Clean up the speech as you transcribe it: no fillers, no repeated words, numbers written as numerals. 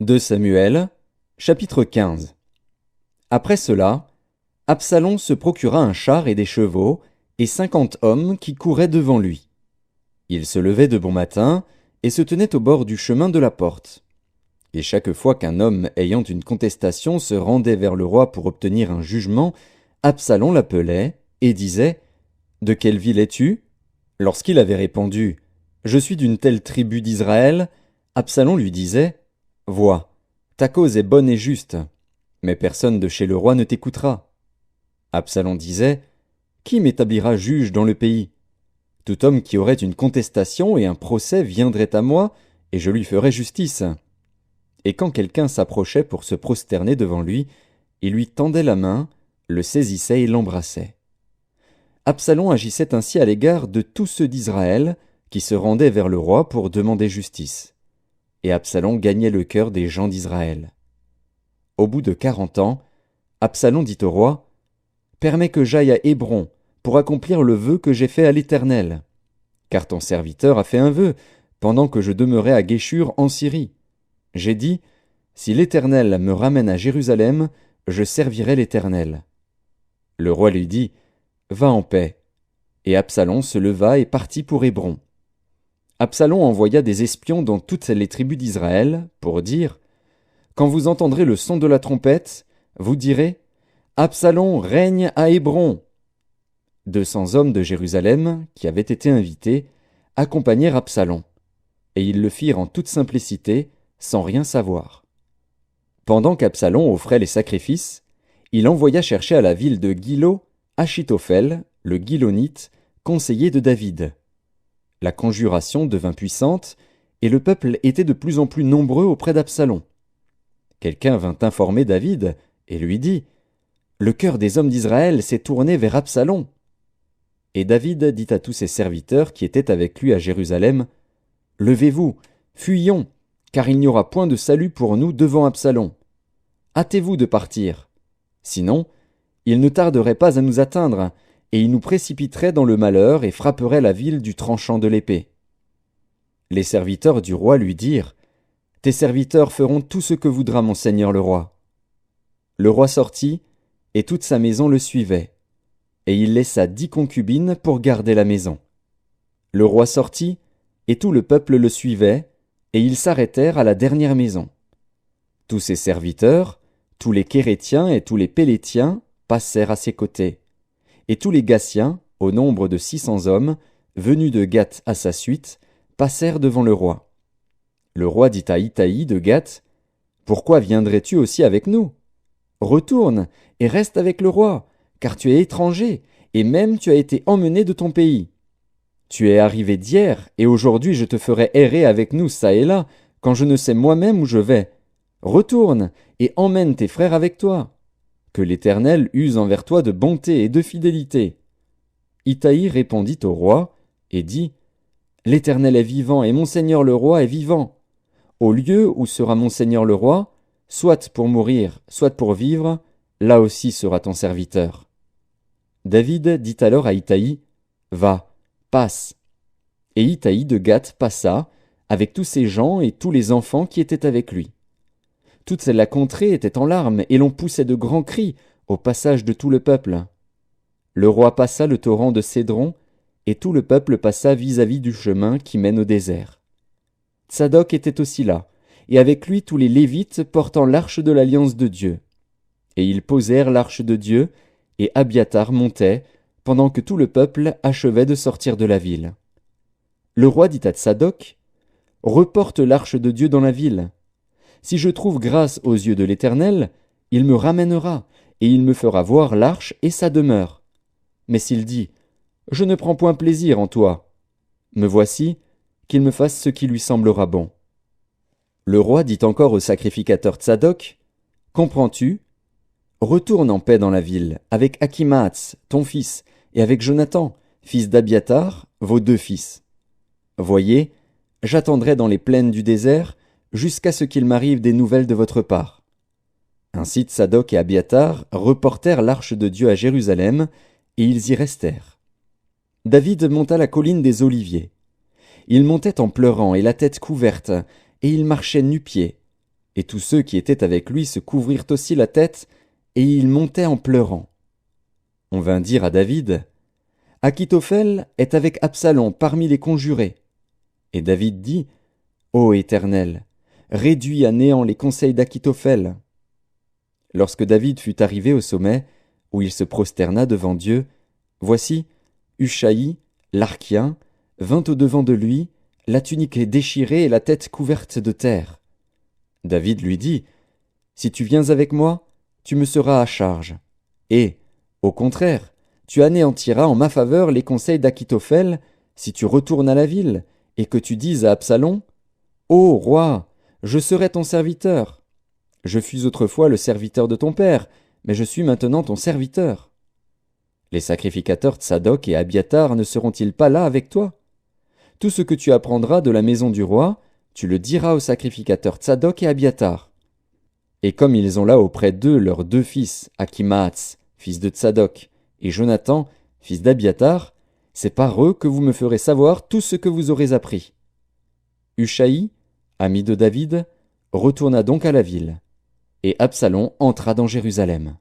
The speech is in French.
2 Samuel, chapitre 15. Après cela, Absalom se procura un char et des chevaux, et 50 hommes qui couraient devant lui. Il se levait de bon matin, et se tenait au bord du chemin de la porte. Et chaque fois qu'un homme ayant une contestation se rendait vers le roi pour obtenir un jugement, Absalom l'appelait, et disait « De quelle ville es-tu » Lorsqu'il avait répondu « Je suis d'une telle tribu d'Israël », Absalom lui disait « Vois, ta cause est bonne et juste, mais personne de chez le roi ne t'écoutera. » Absalom disait « Qui m'établira juge dans le pays ? Tout homme qui aurait une contestation et un procès viendrait à moi, et je lui ferais justice. » Et quand quelqu'un s'approchait pour se prosterner devant lui, il lui tendait la main, le saisissait et l'embrassait. Absalom agissait ainsi à l'égard de tous ceux d'Israël qui se rendaient vers le roi pour demander justice. Et Absalom gagnait le cœur des gens d'Israël. Au bout de 40 ans, Absalom dit au roi « Permets que j'aille à Hébron pour accomplir le vœu que j'ai fait à l'Éternel. Car ton serviteur a fait un vœu, pendant que je demeurais à Guéshur en Syrie. J'ai dit « Si l'Éternel me ramène à Jérusalem, je servirai l'Éternel. » Le roi lui dit « Va en paix. » Et Absalom se leva et partit pour Hébron. Absalom envoya des espions dans toutes les tribus d'Israël pour dire « Quand vous entendrez le son de la trompette, vous direz « Absalom règne à Hébron !» 200 hommes de Jérusalem, qui avaient été invités, accompagnèrent Absalom, et ils le firent en toute simplicité, sans rien savoir. Pendant qu'Absalom offrait les sacrifices, il envoya chercher à la ville de Guilo Achitophel, le Guilonite, conseiller de David. La conjuration devint puissante, et le peuple était de plus en plus nombreux auprès d'Absalom. Quelqu'un vint informer David, et lui dit « Le cœur des hommes d'Israël s'est tourné vers Absalom. » Et David dit à tous ses serviteurs qui étaient avec lui à Jérusalem « Levez-vous, fuyons, car il n'y aura point de salut pour nous devant Absalom. Hâtez-vous de partir. Sinon, il ne tarderait pas à nous atteindre, et il nous précipiterait dans le malheur et frapperait la ville du tranchant de l'épée. » Les serviteurs du roi lui dirent « Tes serviteurs feront tout ce que voudra mon seigneur le roi. » Le roi sortit, et toute sa maison le suivait, et il laissa 10 concubines pour garder la maison. Le roi sortit, et tout le peuple le suivait, et ils s'arrêtèrent à la dernière maison. Tous ses serviteurs, tous les Kérétiens et tous les Pélétiens passèrent à ses côtés, et tous les Gassiens, au nombre de 600 hommes, venus de Gath à sa suite, passèrent devant le roi. Le roi dit à Itaï de Gath, « Pourquoi viendrais-tu aussi avec nous ? Retourne et reste avec le roi, car tu es étranger, et même tu as été emmené de ton pays. Tu es arrivé d'hier, et aujourd'hui je te ferai errer avec nous çà et là, quand je ne sais moi-même où je vais. Retourne et emmène tes frères avec toi. Que l'Éternel use envers toi de bonté et de fidélité. » Itaï répondit au roi et dit « L'Éternel est vivant et mon seigneur le roi est vivant. Au lieu où sera mon seigneur le roi, soit pour mourir, soit pour vivre, là aussi sera ton serviteur. » David dit alors à Itaï « Va, passe. » Et Itaï de Gath passa, avec tous ses gens et tous les enfants qui étaient avec lui. Toute la contrée était en larmes, et l'on poussait de grands cris au passage de tout le peuple. Le roi passa le torrent de Cédron, et tout le peuple passa vis-à-vis du chemin qui mène au désert. Tsadok était aussi là, et avec lui tous les Lévites portant l'arche de l'alliance de Dieu. Et ils posèrent l'arche de Dieu, et Abiatar montait, pendant que tout le peuple achevait de sortir de la ville. Le roi dit à Tsadok, « Reporte l'arche de Dieu dans la ville. Si je trouve grâce aux yeux de l'Éternel, il me ramènera, et il me fera voir l'arche et sa demeure. Mais s'il dit, « Je ne prends point plaisir en toi », me voici, qu'il me fasse ce qui lui semblera bon. » Le roi dit encore au sacrificateur Tsadok, « Comprends-tu ? Retourne en paix dans la ville, avec Akhimaats, ton fils, et avec Jonathan, fils d'Abiatar, vos 2 fils. Voyez, j'attendrai dans les plaines du désert, jusqu'à ce qu'il m'arrive des nouvelles de votre part. » Ainsi Tsadok et Abiatar reportèrent l'arche de Dieu à Jérusalem, et ils y restèrent. David monta la colline des Oliviers. Il montait en pleurant et la tête couverte, et il marchait nu-pieds. et tous ceux qui étaient avec lui se couvrirent aussi la tête, et ils montaient en pleurant. On vint dire à David, « Achitophel est avec Absalom parmi les conjurés. » Et David dit, « Ô Éternel, réduis à néant les conseils d'Achitophel. » Lorsque David fut arrivé au sommet, où il se prosterna devant Dieu, voici, Hushaï, l'Archien, vint au-devant de lui, la tunique déchirée et la tête couverte de terre. David lui dit, « Si tu viens avec moi, tu me seras à charge. Et, au contraire, tu anéantiras en ma faveur les conseils d'Achitophel si tu retournes à la ville, et que tu dises à Absalom, « Ô roi, je serai ton serviteur. Je fus autrefois le serviteur de ton père, mais je suis maintenant ton serviteur. » Les sacrificateurs Tsadok et Abiatar ne seront-ils pas là avec toi? Tout ce que tu apprendras de la maison du roi, tu le diras aux sacrificateurs Tsadok et Abiatar. Et comme ils ont là auprès d'eux leurs deux fils, Achimaatz, fils de Tsadok, et Jonathan, fils d'Abiatar, c'est par eux que vous me ferez savoir tout ce que vous aurez appris. Hushaï, ami de David, retourna donc à la ville, et Absalom entra dans Jérusalem.